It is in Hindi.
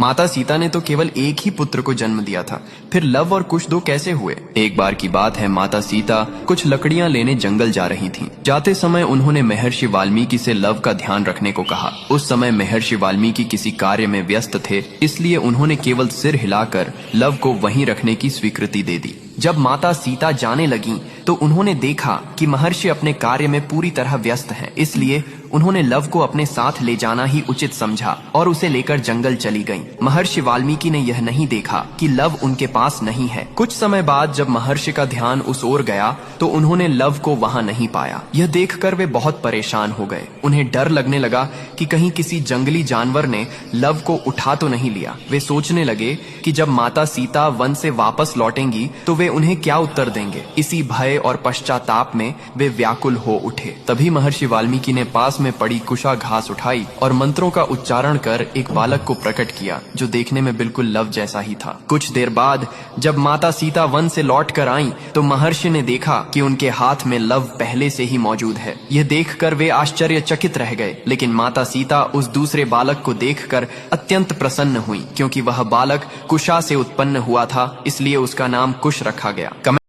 माता सीता ने तो केवल एक ही पुत्र को जन्म दिया था, फिर लव और कुश दो कैसे हुए? एक बार की बात है, माता सीता कुछ लकड़ियां लेने जंगल जा रही थीं। जाते समय उन्होंने महर्षि वाल्मीकि से लव का ध्यान रखने को कहा। उस समय महर्षि वाल्मीकि किसी कार्य में व्यस्त थे, इसलिए उन्होंने केवल सिर हिलाकर लव को वहीं रखने की स्वीकृति दे दी। जब माता सीता जाने लगीं, तो उन्होंने देखा कि महर्षि अपने कार्य में पूरी तरह व्यस्त हैं, इसलिए उन्होंने लव को अपने साथ ले जाना ही उचित समझा और उसे लेकर जंगल चली गईं। महर्षि वाल्मीकि ने यह नहीं देखा कि लव उनके पास नहीं है। कुछ समय बाद जब महर्षि का ध्यान उस ओर गया, तो उन्होंने लव को वहां नहीं पाया। यह देखकर वे बहुत परेशान हो गए। उन्हें डर लगने लगा कि कहीं किसी जंगली जानवर ने लव को उठा तो नहीं लिया। वे सोचने लगे कि जब माता सीता वन से वापस लौटेंगी तो वे उन्हें क्या उत्तर देंगे। इसी भय और पश्चाताप में वे व्याकुल हो उठे। तभी महर्षि वाल्मीकि ने पास में पड़ी कुशा घास उठाई और मंत्रों का उच्चारण कर एक बालक को प्रकट किया, जो देखने में बिल्कुल लव जैसा ही था। कुछ देर बाद जब माता सीता वन से लौट कर आईं, तो महर्षि ने देखा कि उनके हाथ में लव पहले से ही मौजूद है। यह देखकर वे आश्चर्यचकित रह गए, लेकिन माता सीता उस दूसरे बालक को देखकर अत्यंत प्रसन्न हुई, क्योंकि वह बालक कुशा से उत्पन्न हुआ था, इसलिए उसका नाम कुश रखा गया।